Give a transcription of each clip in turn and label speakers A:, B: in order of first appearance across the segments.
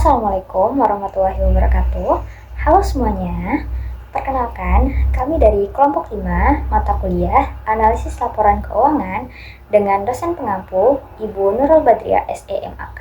A: Assalamualaikum warahmatullahi wabarakatuh. Halo semuanya. Perkenalkan, kami dari kelompok 5 mata kuliah Analisis Laporan Keuangan dengan dosen pengampu Ibu Nurul Badriah SEMAK.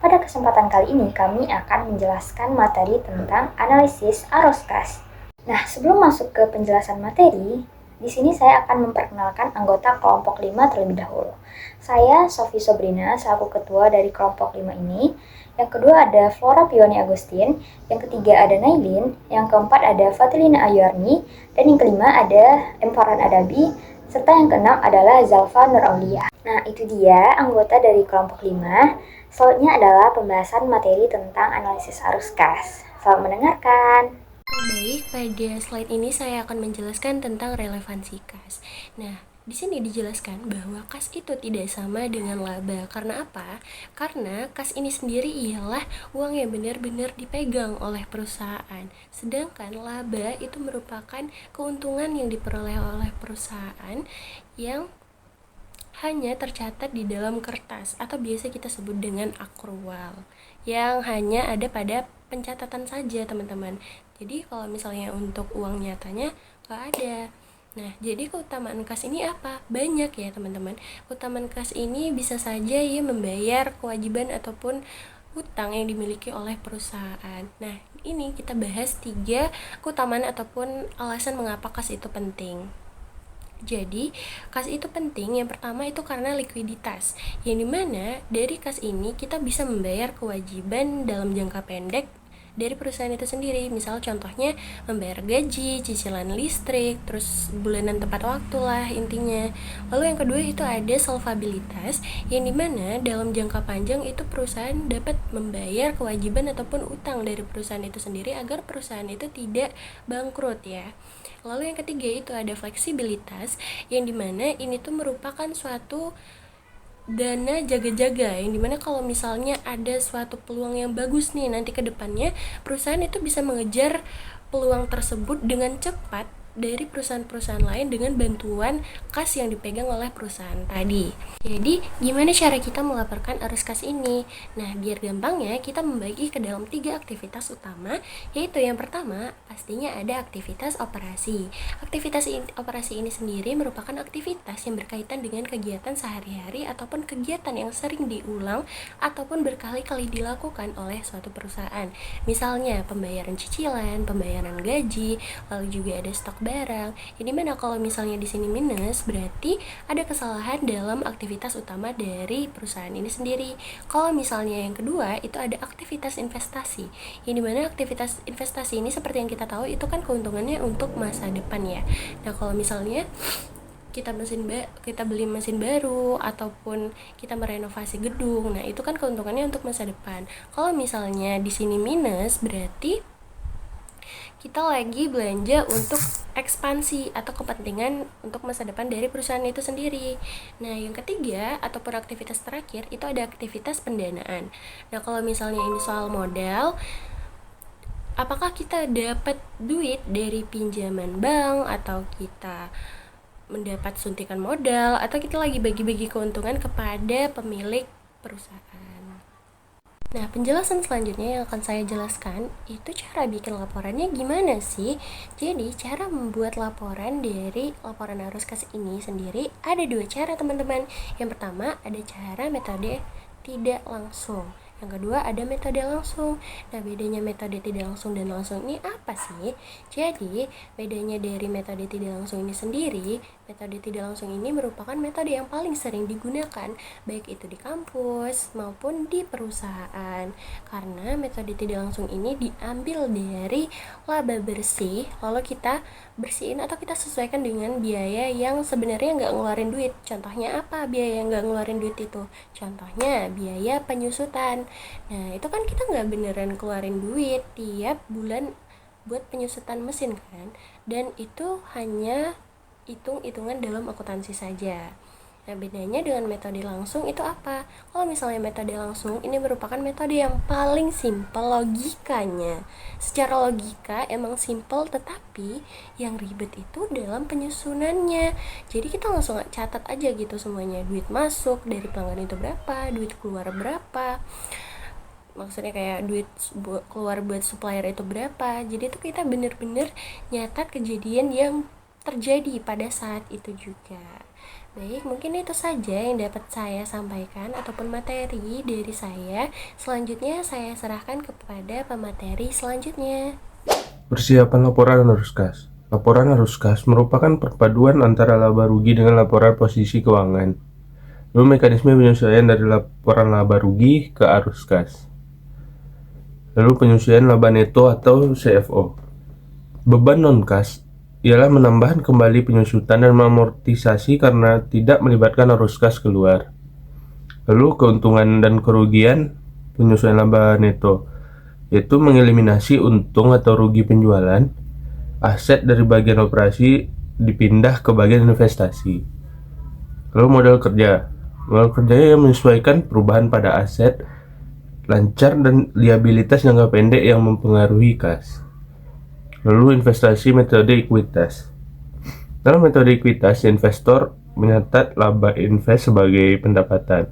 A: Pada kesempatan kali ini kami akan menjelaskan materi tentang analisis arus kas. Nah, sebelum masuk ke penjelasan materi, di sini saya akan memperkenalkan anggota kelompok 5 terlebih dahulu. Saya Sofi Sobrina selaku ketua dari kelompok 5 ini. Yang kedua ada Flora Pioni Agustin, yang ketiga ada Nailin, yang keempat ada Fatilina Ayuarni, dan yang kelima ada Farhan Adabi, serta yang keenam adalah Zalfa Nur Aulia. Nah, itu dia anggota dari kelompok 5. Selanjutnya adalah pembahasan materi tentang analisis arus kas. Selamat mendengarkan.
B: Baik, pada slide ini saya akan menjelaskan tentang relevansi kas. Nah, di sini dijelaskan bahwa kas itu tidak sama dengan laba. Karena apa? Karena kas ini sendiri ialah uang yang benar-benar dipegang oleh perusahaan. Sedangkan laba itu merupakan keuntungan yang diperoleh oleh perusahaan yang hanya tercatat di dalam kertas atau biasa kita sebut dengan akrual, yang hanya ada pada pencatatan saja, teman-teman. Jadi kalau misalnya untuk uang nyatanya nggak ada. Nah, jadi keutamaan kas ini apa? Banyak ya, teman-teman. Keutamaan kas ini bisa saja ya membayar kewajiban ataupun hutang yang dimiliki oleh perusahaan. Nah, ini kita bahas 3 keutamaan ataupun alasan mengapa kas itu penting. Jadi, kas itu penting. Yang pertama itu karena likuiditas, yang dimana dari kas ini kita bisa membayar kewajiban dalam jangka pendek dari perusahaan itu sendiri. Misal contohnya membayar gaji, cicilan listrik, terus bulanan tepat waktu lah intinya. Lalu yang kedua itu ada solvabilitas, yang dimana dalam jangka panjang itu perusahaan dapat membayar kewajiban ataupun utang dari perusahaan itu sendiri agar perusahaan itu tidak bangkrut ya. Lalu yang ketiga itu ada fleksibilitas, yang dimana ini tuh merupakan suatu dana jaga-jaga, yang dimana kalau misalnya ada suatu peluang yang bagus nih nanti ke depannya, perusahaan itu bisa mengejar peluang tersebut dengan cepat dari perusahaan-perusahaan lain dengan bantuan kas yang dipegang oleh perusahaan tadi. Jadi, gimana cara kita melaporkan arus kas ini? Nah, biar gampangnya kita membagi ke dalam 3 aktivitas utama, yaitu yang pertama, pastinya ada aktivitas operasi. Aktivitas operasi ini sendiri merupakan aktivitas yang berkaitan dengan kegiatan sehari-hari ataupun kegiatan yang sering diulang ataupun berkali-kali dilakukan oleh suatu perusahaan. Misalnya, pembayaran cicilan, pembayaran gaji, lalu juga ada stok barang. Jadi mana kalau misalnya di sini minus, berarti ada kesalahan dalam aktivitas utama dari perusahaan ini sendiri. Kalau misalnya yang kedua itu ada aktivitas investasi. Yang dimana aktivitas investasi ini seperti yang kita tahu itu kan keuntungannya untuk masa depan ya. Nah, kalau misalnya kita beli mesin baru ataupun kita merenovasi gedung, nah itu kan keuntungannya untuk masa depan. Kalau misalnya di sini minus, berarti kita lagi belanja untuk ekspansi atau kepentingan untuk masa depan dari perusahaan itu sendiri. Nah, yang ketiga ataupun aktivitas terakhir itu ada aktivitas pendanaan. Nah, kalau misalnya ini soal modal, apakah kita dapat duit dari pinjaman bank atau kita mendapat suntikan modal atau kita lagi bagi-bagi keuntungan kepada pemilik perusahaan. Nah, penjelasan selanjutnya yang akan saya jelaskan itu cara bikin laporannya gimana sih? Jadi, cara membuat laporan dari laporan arus kas ini sendiri ada 2 cara, teman-teman. Yang pertama, ada cara metode tidak langsung. Yang kedua ada metode langsung. Nah, bedanya metode tidak langsung dan langsung ini apa sih? Jadi, bedanya dari metode tidak langsung ini sendiri, metode tidak langsung ini merupakan metode yang paling sering digunakan baik itu di kampus maupun di perusahaan. Karena metode tidak langsung ini diambil dari laba bersih, lalu kita bersihin atau kita sesuaikan dengan biaya yang sebenarnya nggak ngeluarin duit. Contohnya apa biaya yang nggak ngeluarin duit itu? Contohnya biaya penyusutan. Nah, itu kan kita nggak beneran keluarin duit tiap bulan buat penyusutan mesin kan, dan itu hanya hitung-hitungan dalam akuntansi saja. Nah, bedanya dengan metode langsung itu apa? Kalau misalnya metode langsung, ini merupakan metode yang paling simpel logikanya. Secara logika emang simpel, tetapi yang ribet itu dalam penyusunannya. Jadi kita langsung catat aja gitu semuanya. Duit masuk dari pelanggan itu berapa, duit keluar berapa. maksudnya kayak duit keluar buat supplier itu berapa. Jadi tuh kita bener-bener nyatat kejadian yang terjadi pada saat itu juga. Baik, mungkin itu saja yang dapat saya sampaikan ataupun materi dari saya. Selanjutnya saya serahkan kepada pemateri selanjutnya.
C: Persiapan laporan arus kas. Laporan arus kas merupakan perpaduan antara laba rugi dengan laporan posisi keuangan. Lalu mekanisme penyesuaian dari laporan laba rugi ke arus kas. Lalu penyesuaian laba neto atau CFO. Beban non-kas ialah menambahkan kembali penyusutan dan mengamortisasi karena tidak melibatkan arus kas keluar. Lalu keuntungan dan kerugian penyesuaian laba neto, yaitu mengeliminasi untung atau rugi penjualan aset dari bagian operasi dipindah ke bagian investasi. Lalu modal kerja yang menyesuaikan perubahan pada aset, lancar dan liabilitas jangka pendek yang mempengaruhi kas. Lalu investasi metode ekuitas. Dalam metode ekuitas, investor mencatat laba invest sebagai pendapatan,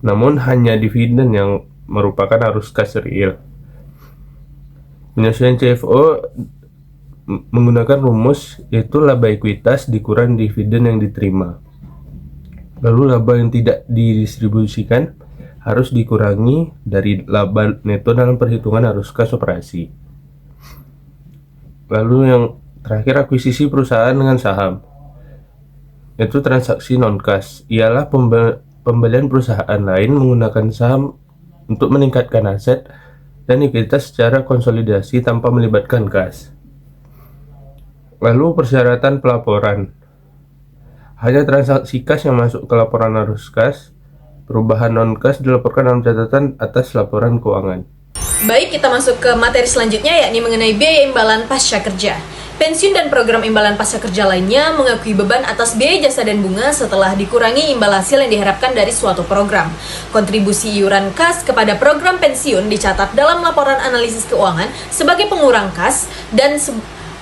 C: namun hanya dividen yang merupakan arus kas real. Penyesuaian CFO menggunakan rumus yaitu laba ekuitas dikurang dividen yang diterima. Lalu laba yang tidak didistribusikan harus dikurangi dari laba neto dalam perhitungan arus kas operasi. Lalu yang terakhir, akuisisi perusahaan dengan saham, yaitu transaksi non-kas, ialah pembelian perusahaan lain menggunakan saham untuk meningkatkan aset dan likuiditas secara konsolidasi tanpa melibatkan kas. Lalu persyaratan pelaporan. Hanya transaksi kas yang masuk ke laporan arus kas. Perubahan non-kas dilaporkan dalam catatan atas laporan keuangan.
D: Baik, kita masuk ke materi selanjutnya, yakni mengenai biaya imbalan pasca kerja. Pensiun dan program imbalan pasca kerja lainnya mengakui beban atas biaya jasa dan bunga setelah dikurangi imbal hasil yang diharapkan dari suatu program. Kontribusi iuran kas kepada program pensiun dicatat dalam laporan analisis keuangan sebagai pengurang kas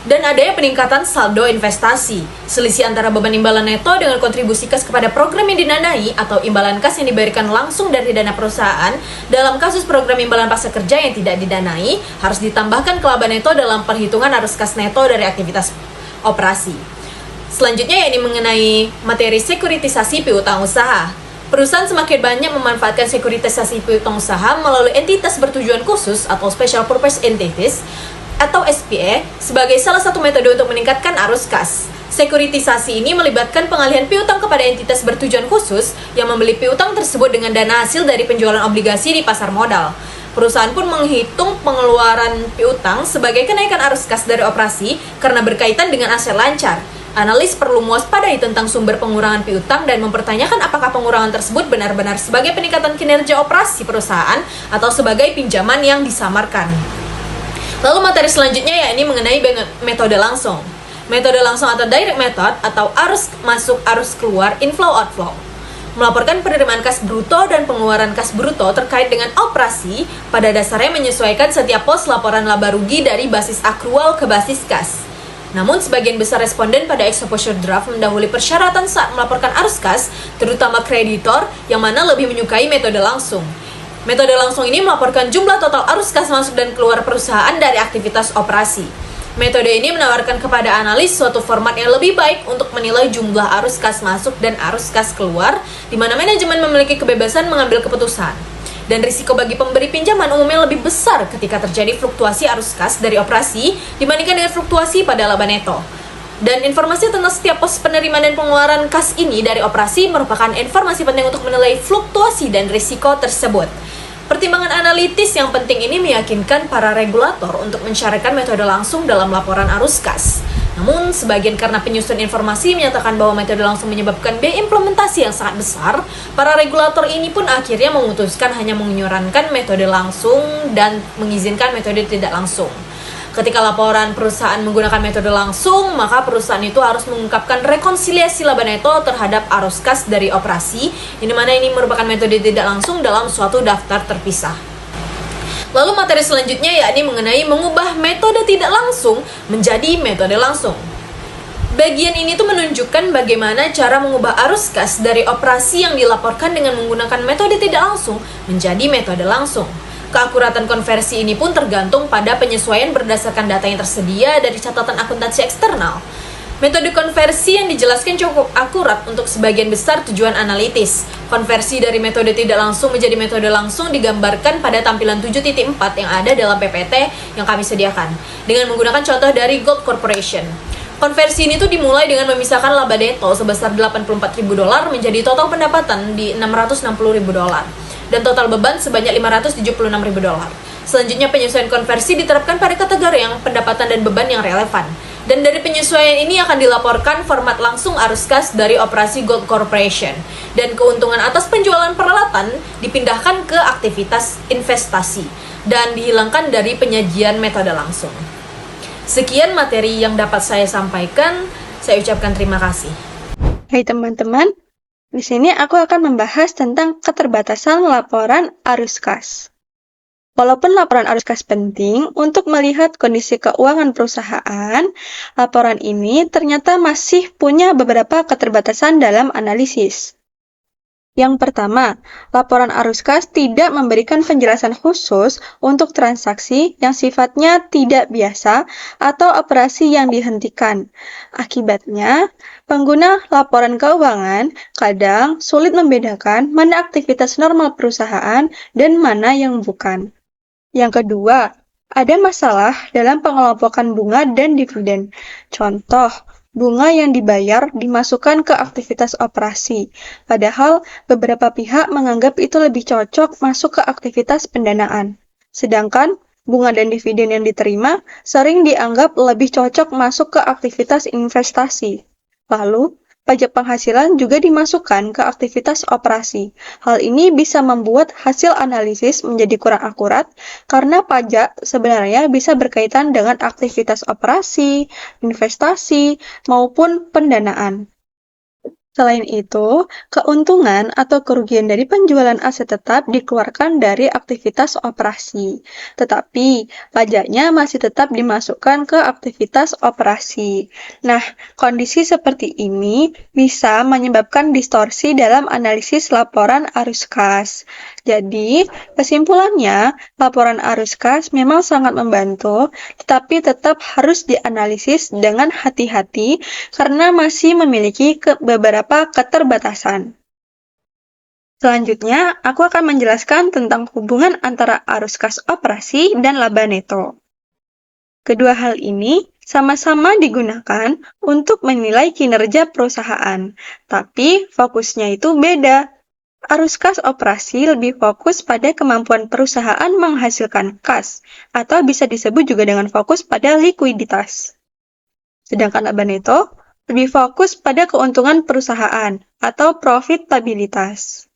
D: dan adanya peningkatan saldo investasi. Selisih antara beban imbalan neto dengan kontribusi kas kepada program yang didanai atau imbalan kas yang diberikan langsung dari dana perusahaan dalam kasus program imbalan pasca kerja yang tidak didanai harus ditambahkan ke laba neto dalam perhitungan arus kas neto dari aktivitas operasi. Selanjutnya yakni mengenai materi sekuritisasi piutang usaha. Perusahaan semakin banyak memanfaatkan sekuritisasi piutang usaha melalui entitas bertujuan khusus atau Special Purpose Entities atau SPE sebagai salah satu metode untuk meningkatkan arus kas. Sekuritisasi ini melibatkan pengalihan piutang kepada entitas bertujuan khusus yang membeli piutang tersebut dengan dana hasil dari penjualan obligasi di pasar modal. Perusahaan pun menghitung pengeluaran piutang sebagai kenaikan arus kas dari operasi karena berkaitan dengan aset lancar. Analis perlu mewaspadai tentang sumber pengurangan piutang dan mempertanyakan apakah pengurangan tersebut benar-benar sebagai peningkatan kinerja operasi perusahaan atau sebagai pinjaman yang disamarkan. Lalu materi selanjutnya yakni mengenai metode langsung. Metode langsung atau direct method atau arus masuk arus keluar inflow outflow. Melaporkan penerimaan kas bruto dan pengeluaran kas bruto terkait dengan operasi pada dasarnya menyesuaikan setiap pos laporan laba rugi dari basis akrual ke basis kas. Namun sebagian besar responden pada exposure draft mendahului persyaratan saat melaporkan arus kas, terutama kreditor yang mana lebih menyukai metode langsung. Metode langsung ini melaporkan jumlah total arus kas masuk dan keluar perusahaan dari aktivitas operasi. Metode ini menawarkan kepada analis suatu format yang lebih baik untuk menilai jumlah arus kas masuk dan arus kas keluar, di mana manajemen memiliki kebebasan mengambil keputusan. Dan risiko bagi pemberi pinjaman umumnya lebih besar ketika terjadi fluktuasi arus kas dari operasi dibandingkan dengan fluktuasi pada laba neto. Dan informasi tentang setiap pos penerimaan dan pengeluaran kas ini dari operasi merupakan informasi penting untuk menilai fluktuasi dan risiko tersebut. Pertimbangan analitis yang penting ini meyakinkan para regulator untuk mensyaratkan metode langsung dalam laporan arus kas. Namun, sebagian karena penyusun informasi menyatakan bahwa metode langsung menyebabkan biaya implementasi yang sangat besar, para regulator ini pun akhirnya memutuskan hanya menyarankan metode langsung dan mengizinkan metode tidak langsung. Ketika laporan perusahaan menggunakan metode langsung, maka perusahaan itu harus mengungkapkan rekonsiliasi laba neto terhadap arus kas dari operasi, yang dimana ini merupakan metode tidak langsung dalam suatu daftar terpisah. Lalu materi selanjutnya yakni mengenai mengubah metode tidak langsung menjadi metode langsung. Bagian ini tuh menunjukkan bagaimana cara mengubah arus kas dari operasi yang dilaporkan dengan menggunakan metode tidak langsung menjadi metode langsung. Keakuratan konversi ini pun tergantung pada penyesuaian berdasarkan data yang tersedia dari catatan akuntansi eksternal. Metode konversi yang dijelaskan cukup akurat untuk sebagian besar tujuan analitis. Konversi dari metode tidak langsung menjadi metode langsung digambarkan pada tampilan 7.4 yang ada dalam PPT yang kami sediakan, dengan menggunakan contoh dari Gold Corporation. Konversi ini tuh dimulai dengan memisahkan laba neto sebesar $84.000 menjadi total pendapatan di $660.000 dan total beban sebanyak $576.000. Selanjutnya penyesuaian konversi diterapkan pada kategori yang pendapatan dan beban yang relevan. Dan dari penyesuaian ini akan dilaporkan format langsung arus kas dari operasi Gold Corporation. Dan keuntungan atas penjualan peralatan dipindahkan ke aktivitas investasi dan dihilangkan dari penyajian metode langsung. Sekian materi yang dapat saya sampaikan. Saya ucapkan terima kasih.
E: Hai teman-teman, di sini aku akan membahas tentang keterbatasan laporan arus kas. Walaupun laporan arus kas penting untuk melihat kondisi keuangan perusahaan, laporan ini ternyata masih punya beberapa keterbatasan dalam analisis. Yang pertama, laporan arus kas tidak memberikan penjelasan khusus untuk transaksi yang sifatnya tidak biasa atau operasi yang dihentikan. Akibatnya, pengguna laporan keuangan kadang sulit membedakan mana aktivitas normal perusahaan dan mana yang bukan. Yang kedua, ada masalah dalam pengelompokan bunga dan dividen. Contoh, bunga yang dibayar dimasukkan ke aktivitas operasi, padahal beberapa pihak menganggap itu lebih cocok masuk ke aktivitas pendanaan. Sedangkan bunga dan dividen yang diterima sering dianggap lebih cocok masuk ke aktivitas investasi. Lalu, pajak penghasilan juga dimasukkan ke aktivitas operasi. Hal ini bisa membuat hasil analisis menjadi kurang akurat karena pajak sebenarnya bisa berkaitan dengan aktivitas operasi, investasi, maupun pendanaan. Selain itu, keuntungan atau kerugian dari penjualan aset tetap dikeluarkan dari aktivitas operasi, tetapi pajaknya masih tetap dimasukkan ke aktivitas operasi. Nah, kondisi seperti ini bisa menyebabkan distorsi dalam analisis laporan arus kas. Jadi, kesimpulannya, laporan arus kas memang sangat membantu, tetapi tetap harus dianalisis dengan hati-hati karena masih memiliki beberapa keterbatasan. Selanjutnya, aku akan menjelaskan tentang hubungan antara arus kas operasi dan laba neto. Kedua hal ini sama-sama digunakan untuk menilai kinerja perusahaan, tapi fokusnya itu beda. Arus kas operasi lebih fokus pada kemampuan perusahaan menghasilkan kas, atau bisa disebut juga dengan fokus pada likuiditas. Sedangkan laba neto lebih fokus pada keuntungan perusahaan, atau profitabilitas.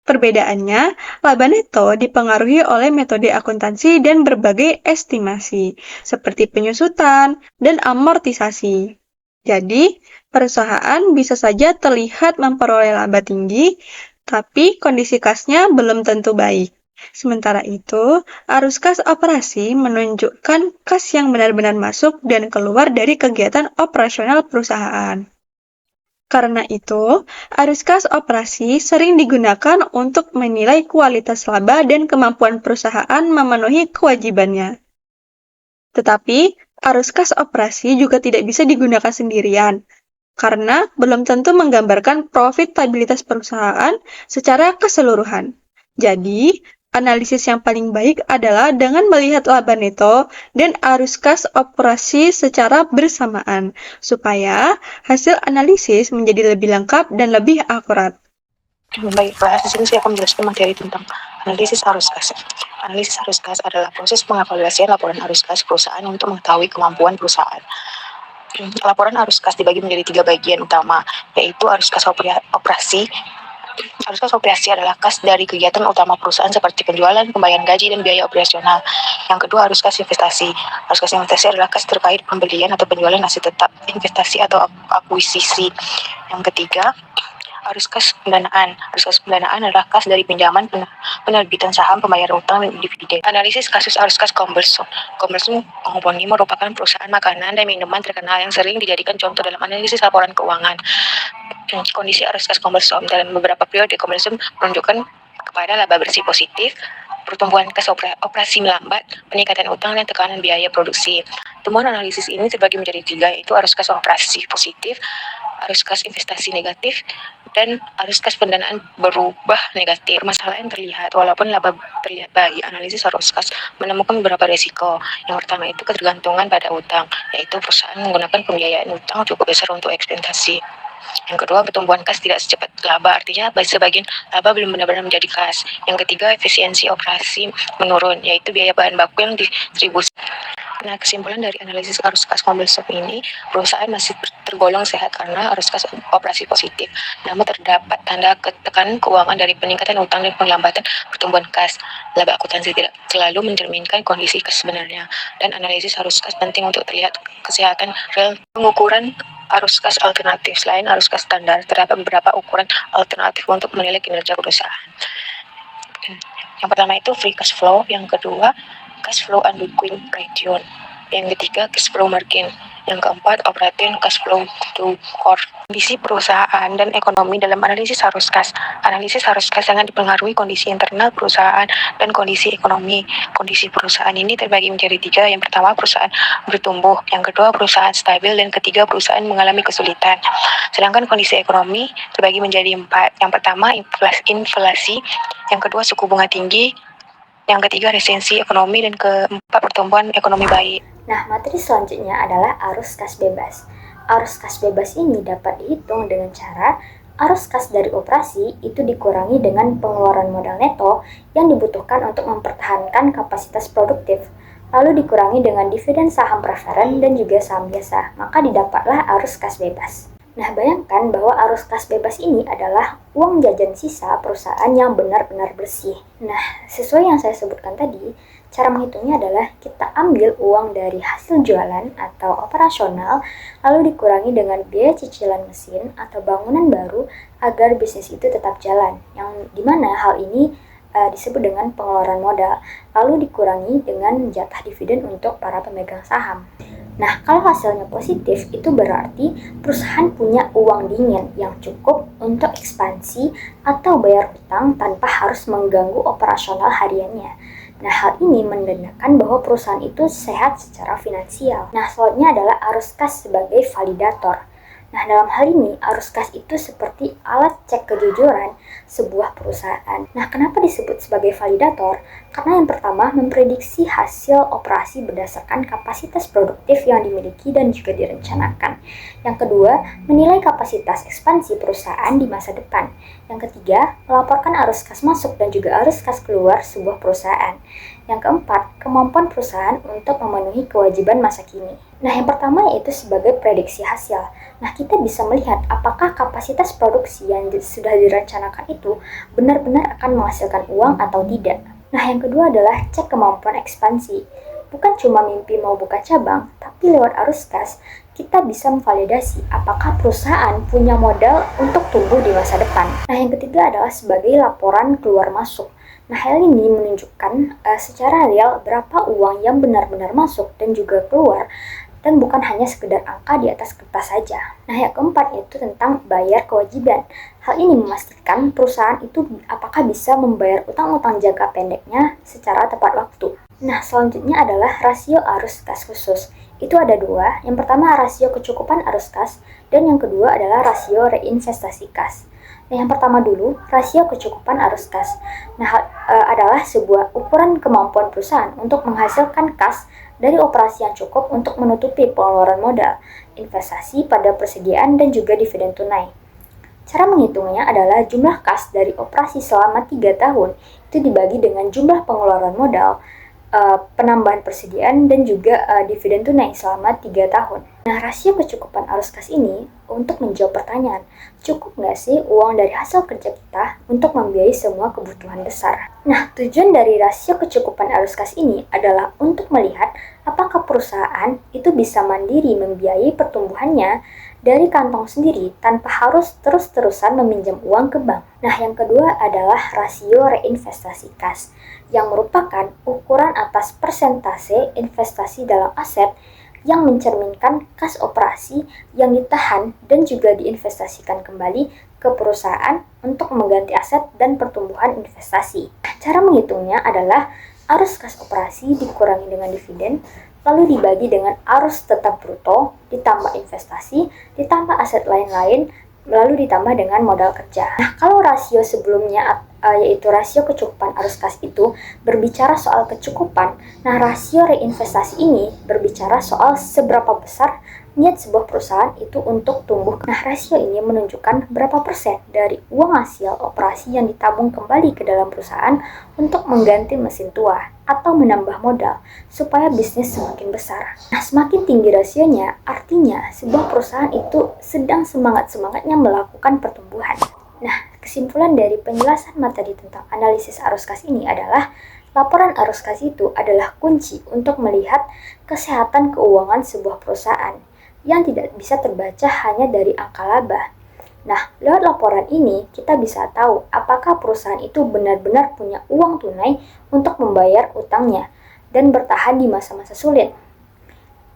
E: Perbedaannya, laba neto dipengaruhi oleh metode akuntansi dan berbagai estimasi, seperti penyusutan dan amortisasi. Jadi, perusahaan bisa saja terlihat memperoleh laba tinggi, tapi kondisi kasnya belum tentu baik. Sementara itu, arus kas operasi menunjukkan kas yang benar-benar masuk dan keluar dari kegiatan operasional perusahaan. Karena itu, arus kas operasi sering digunakan untuk menilai kualitas laba dan kemampuan perusahaan memenuhi kewajibannya. Tetapi, arus kas operasi juga tidak bisa digunakan sendirian, karena belum tentu menggambarkan profitabilitas perusahaan secara keseluruhan. Jadi, analisis yang paling baik adalah dengan melihat laba neto dan arus kas operasi secara bersamaan, supaya hasil analisis menjadi lebih lengkap dan lebih akurat.
F: Baiklah, di sini saya akan menjelaskan materi tentang analisis arus kas. Analisis arus kas adalah proses pengevaluasian laporan arus kas perusahaan untuk mengetahui kemampuan perusahaan. Laporan arus kas dibagi menjadi 3 bagian utama, yaitu arus kas operasi. Arus kas operasi adalah kas dari kegiatan utama perusahaan seperti penjualan, pembayaran gaji, dan biaya operasional. Yang kedua, arus kas investasi. Arus kas investasi adalah kas terkait pembelian atau penjualan aset tetap, investasi atau akuisisi. Yang ketiga, Arus kas pendanaan. Arus kas pendanaan adalah kas dari pinjaman, penerbitan saham, pembayaran utang, dan dividen. Analisis kasus arus kas Commerzone. Commerzone Company merupakan perusahaan makanan dan minuman terkenal yang sering dijadikan contoh dalam analisis laporan keuangan. Kondisi arus kas Commerzone dalam beberapa periode Commerzone menunjukkan kepada laba bersih positif, pertumbuhan kas operasi melambat, peningkatan utang, dan tekanan biaya produksi. Temuan analisis ini terbagi menjadi 3, yaitu arus kas operasi positif, arus kas investasi negatif, dan arus kas pendanaan berubah negatif. Permasalahan terlihat, walaupun laba terlihat baik, analisis arus kas menemukan beberapa risiko. Yang pertama itu ketergantungan pada utang, yaitu perusahaan menggunakan pembiayaan utang cukup besar untuk ekspektasi. Yang kedua, pertumbuhan kas tidak secepat laba, artinya sebagian laba belum benar-benar menjadi kas. Yang ketiga, efisiensi operasi menurun, yaitu biaya bahan baku yang distribusi. Nah, kesimpulan dari analisis arus kas Commerzone ini, perusahaan masih tergolong sehat karena arus kas operasi positif. Namun terdapat tanda tekanan keuangan dari peningkatan utang dan penglambatan pertumbuhan kas. Laba akuntansi tidak selalu mencerminkan kondisi kas sebenarnya. Dan analisis arus kas penting untuk terlihat kesehatan real. Pengukuran arus kas alternatif. Selain arus kas standar, terdapat beberapa ukuran alternatif untuk menilai kinerja perusahaan. Yang pertama itu free cash flow, yang kedua cash flow unliquid ratio, yang ketiga cash flow margin, yang keempat operating cash flow to core. Kondisi perusahaan dan ekonomi dalam analisis arus kas. Analisis arus kas sangat dipengaruhi kondisi internal perusahaan dan kondisi ekonomi. Kondisi perusahaan ini terbagi menjadi 3. Yang pertama, perusahaan bertumbuh, yang kedua perusahaan stabil, dan ketiga perusahaan mengalami kesulitan. Sedangkan kondisi ekonomi terbagi menjadi 4. Yang pertama inflasi, yang kedua suku bunga tinggi, yang ketiga resesi ekonomi, dan keempat pertumbuhan ekonomi baik.
A: Nah, materi selanjutnya adalah arus kas bebas. Arus kas bebas ini dapat dihitung dengan cara arus kas dari operasi itu dikurangi dengan pengeluaran modal neto yang dibutuhkan untuk mempertahankan kapasitas produktif, lalu dikurangi dengan dividen saham preferen dan juga saham biasa, maka didapatlah arus kas bebas. Nah, bayangkan bahwa arus kas bebas ini adalah uang jajan sisa perusahaan yang benar-benar bersih. Nah, sesuai yang saya sebutkan tadi, cara menghitungnya adalah kita ambil uang dari hasil jualan atau operasional, lalu dikurangi dengan biaya cicilan mesin atau bangunan baru agar bisnis itu tetap jalan, yang dimana hal ini disebut dengan pengeluaran modal, lalu dikurangi dengan jatah dividen untuk para pemegang saham. Nah, kalau hasilnya positif, itu berarti perusahaan punya uang dingin yang cukup untuk ekspansi atau bayar hutang tanpa harus mengganggu operasional hariannya. Nah, hal ini menandakan bahwa perusahaan itu sehat secara finansial. Nah, selanjutnya adalah arus kas sebagai validator. Nah, dalam hal ini, arus kas itu seperti alat cek kejujuran sebuah perusahaan. Nah, kenapa disebut sebagai validator? Karena yang pertama, memprediksi hasil operasi berdasarkan kapasitas produktif yang dimiliki dan juga direncanakan. Yang kedua, menilai kapasitas ekspansi perusahaan di masa depan. Yang ketiga, melaporkan arus kas masuk dan juga arus kas keluar sebuah perusahaan. Yang keempat, kemampuan perusahaan untuk memenuhi kewajiban masa kini. Nah, yang pertama yaitu sebagai prediksi hasil. Nah, kita bisa melihat apakah kapasitas produksi yang sudah direncanakan itu benar-benar akan menghasilkan uang atau tidak. Nah, yang kedua adalah cek kemampuan ekspansi. Bukan cuma mimpi mau buka cabang, tapi lewat arus kas, kita bisa memvalidasi apakah perusahaan punya modal untuk tumbuh di masa depan. Nah, yang ketiga adalah sebagai laporan keluar masuk. Nah, hal ini menunjukkan secara real berapa uang yang benar-benar masuk dan juga keluar, dan bukan hanya sekedar angka di atas kertas saja. Nah, yang keempat yaitu tentang bayar kewajiban. Hal ini memastikan perusahaan itu apakah bisa membayar utang-utang jangka pendeknya secara tepat waktu. Nah, selanjutnya adalah rasio arus kas khusus. Itu ada 2. Yang pertama rasio kecukupan arus kas, dan yang kedua adalah rasio reinvestasi kas. Nah, yang pertama dulu, rasio kecukupan arus kas. Nah, adalah sebuah ukuran kemampuan perusahaan untuk menghasilkan kas dari operasi yang cukup untuk menutupi pengeluaran modal, investasi pada persediaan, dan juga dividen tunai. Cara menghitungnya adalah jumlah kas dari operasi selama 3 tahun itu dibagi dengan jumlah pengeluaran modal, penambahan persediaan, dan juga dividen tunai selama 3 tahun. Nah, rasio kecukupan arus kas ini untuk menjawab pertanyaan, cukup nggak sih uang dari hasil kerja kita untuk membiayai semua kebutuhan besar? Nah, tujuan dari rasio kecukupan arus kas ini adalah untuk melihat apakah perusahaan itu bisa mandiri membiayai pertumbuhannya dari kantong sendiri tanpa harus terus-terusan meminjam uang ke bank. Nah, yang kedua adalah rasio reinvestasi kas, yang merupakan ukuran atas persentase investasi dalam aset yang mencerminkan kas operasi yang ditahan dan juga diinvestasikan kembali ke perusahaan untuk mengganti aset dan pertumbuhan investasi. Cara menghitungnya adalah arus kas operasi dikurangi dengan dividen, lalu dibagi dengan arus tetap bruto, ditambah investasi, ditambah aset lain-lain, lalu ditambah dengan modal kerja. Nah, kalau rasio sebelumnya yaitu rasio kecukupan arus kas itu berbicara soal kecukupan, nah rasio reinvestasi ini berbicara soal seberapa besar niat sebuah perusahaan itu untuk tumbuh. Nah, rasio ini menunjukkan berapa persen dari uang hasil operasi yang ditabung kembali ke dalam perusahaan untuk mengganti mesin tua atau menambah modal supaya bisnis semakin besar. Nah, semakin tinggi rasionya, artinya sebuah perusahaan itu sedang semangat-semangatnya melakukan pertumbuhan. Nah, kesimpulan dari penjelasan materi tentang analisis arus kas ini adalah laporan arus kas itu adalah kunci untuk melihat kesehatan keuangan sebuah perusahaan yang tidak bisa terbaca hanya dari angka laba. Nah, lewat laporan ini kita bisa tahu apakah perusahaan itu benar-benar punya uang tunai untuk membayar utangnya dan bertahan di masa-masa sulit.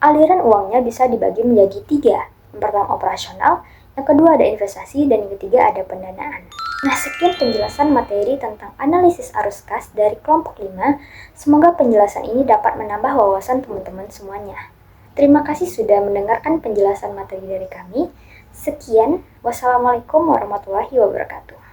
A: Aliran uangnya bisa dibagi menjadi 3. Yang pertama operasional, yang kedua ada investasi, dan yang ketiga ada pendanaan. Nah, sekian penjelasan materi tentang analisis arus kas dari kelompok 5. Semoga penjelasan ini dapat menambah wawasan teman-teman semuanya. Terima kasih sudah mendengarkan penjelasan materi dari kami. Sekian, wassalamualaikum warahmatullahi wabarakatuh.